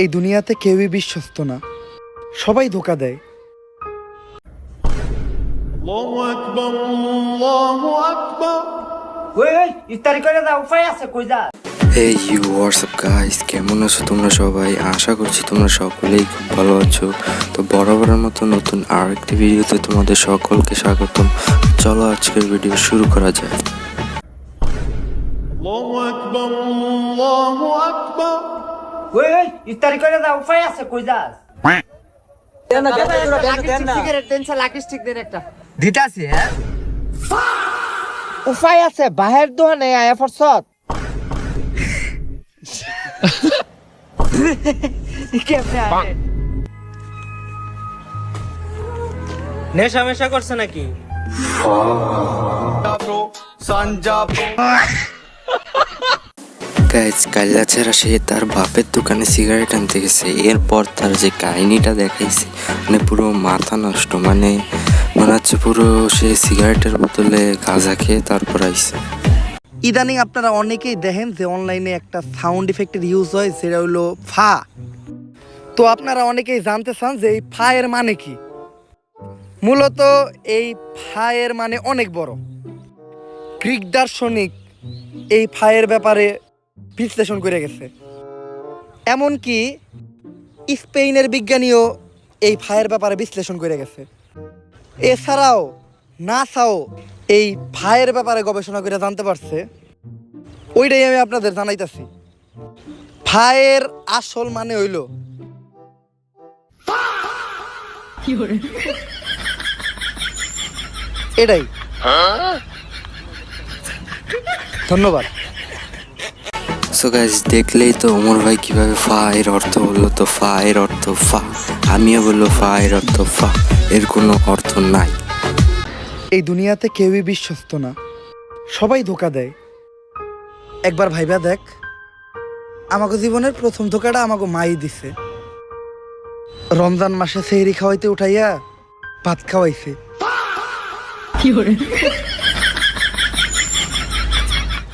এই দুনিয়াতে কেউই বিশ্বস্ত না, সবাই ধোকা দেয়। আল্লাহু আকবার, আল্লাহু আকবার। ওই ইফতারি করে দাও, উপায় আছে কই যা? এই ইউ হোয়াটসঅ্যাপ গাইস, কেমন আছো তোমরা সবাই? আশা করছি তোমরা সকলেই খুব ভালো আছো। তো বরাবরের মতো নতুন আর একটি ভিডিওতে তোমাদের সকলকে স্বাগতম। চলো আজকের ভিডিও শুরু করা যায়। আল্লাহু আকবার, আল্লাহু আকবার। ওই ইফতারি করে দাও, উপায় আছে কই যা? সিগারেট দেন, লাকি স্টিক দেন একটা। দিতাছি হ্যাঁ, উপায় আছে বাহের দোকানে আয়া ফরসত। নেশা মেশা করছে নাকি? গাইস, কাল্লা ছাড়া সে তার বাপের দোকানে সিগারেট আনতে গেছে। এরপর তার যে কাহিনীটা দেখাইছে, মানে পুরো মাথা নষ্ট। মানে মনে হচ্ছে পুরো সে সিগারেটের বোতলে গাঁজা খেয়ে তারপর আইছে। ইদানিং আপনারা অনেকেই দেখেন যে অনলাইনে একটা সাউন্ড ইফেক্টের ইউজ হয়, সেটা হলো ফা। তো আপনারা অনেকেই জানতে চান যে এই ফা এর মানে কি। মূলত এই ফা এর মানে অনেক বড়। গ্রিক দার্শনিক এই ফা এর ব্যাপারে বিশ্লেষণ করে গেছে। এমনকি স্পেনের বিজ্ঞানীও এই ফা এর ব্যাপারে বিশ্লেষণ করে গেছে। এছাড়াও নাসাও এই ফা এর ব্যাপারে গবেষণা করে জানতে পারছে। ওইটাই আমি আপনাদের জানাইতেছি। ফা এর আসল মানে হইল এটাই। ধন্যবাদ। সো গাইস, দেখলেই তো ওমর ভাই কিভাবে ফা এর অর্থ বললো। তো ফা এর অর্থ ফা, আমিও বললো ফা এর অর্থ ফা, এর কোনো অর্থ নাই। এই দুনিয়াতে কেউই বিশ্বস্ত না, সবাই ধোকা দেয়। একবার ভাইবা দেখ, আমাকে জীবনের প্রথম ধোকাটা আমাকে মাই দিছে। রমজান মাসে সেহরি খাওয়াইতে উঠাইয়া ভাত খাওয়াইছে।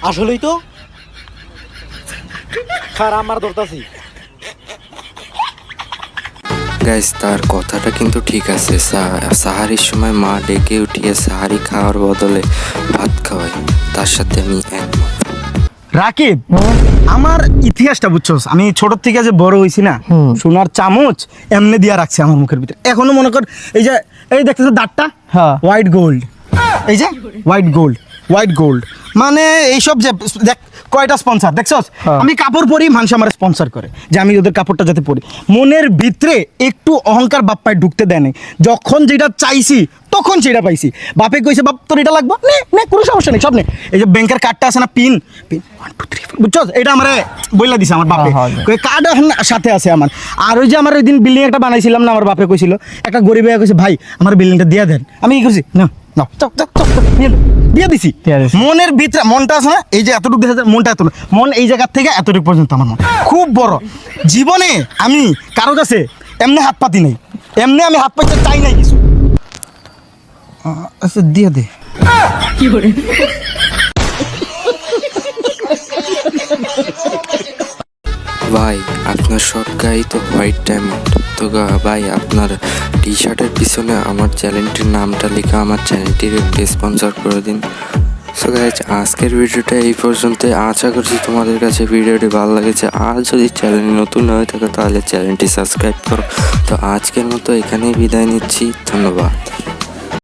আসলেই তো খার আমার ধরতাছি। গাইস, তার কথাটা কিন্তু ঠিক আছে। সাহারির সময় মা ডেকে উঠিয়ে সাহারি খাওয়ার বদলে ভাত খাওয়ায়, তার সাথে আমি একমত। রাকিব, আমার ইতিহাসটা বুঝছস, আমি ছোট থেকে যে বড় হইছি না, সোনার চামচ এমনি দিয়া রাখছে আমার মুখের ভিতরে। এখনো মনে কর এই যে এই দেখতেছ দাঁতটা, হোয়াইট গোল্ড, এই যে হোয়াইট গোল্ড, হোয়াইট গোল্ড মানে এইসব যে দেখ কয়টা স্পন্সর দেখছস। আমি কাপড় পরি, মানুষ আমার স্পন্সর করে যে আমি ওদের কাপড়টা যাতে পরি। মনের ভিতরে একটু অহংকার বাপ পায়ে ঢুকতে দেয় নাই। যখন যেটা চাইছি তখন সেটা পাইছি। বাপে কইছে বাপ তোর এটা লাগবে, নে কোনো সমস্যা নেই, সব নে। এই যে ব্যাংকের কার্ডটা আছে না, পিন পিন 1 2 3 বুঝছস, এটা আমার বইলা দিছে আমার বাপে। কার্ড এখন সাথে আছে আমার। আর ওই যে আমার ওই দিন বিল্ডিং একটা বানাইছিলাম না, আমার বাপে কইছিল, একটা গরিব ভাইয়া কইছে ভাই আমার বিল্ডিংটা দিয়ে দেন। আমি কি করছি, না না চক চক চক দিয়ে দিছি। মনের ভিতরে মনটা আছে না, এই যে এতটুকু দেখা যায়, মনটা এত মন এই জায়গার থেকে এতটুকু পর্যন্ত আমার মন খুব বড়। জীবনে আমি কারো কাছে এমনি হাত পাতি নাই, এমনি আমি হাত পাইতে চাই নাই কিছু। আচ্ছা দিয়ে দে। ভাই, আপনার সব গাই তো হোয়াইট ডায়মন্ড। তো ভাই, আপনার টি শার্টের পিছনে আমার চ্যানেলটির নামটা লেখা আমার চ্যানেলটির একটু স্পন্সর করে দিন। সো গাইজ, আজকের ভিডিওটা এই পর্যন্ত। আশা করছি তোমাদের কাছে ভিডিওটি ভালো লেগেছে। আর যদি চ্যানেল নতুন হয়ে থাকে তাহলে চ্যানেলটি সাবস্ক্রাইব করো। তো আজকের মতো এখানেই বিদায় নিচ্ছি, ধন্যবাদ।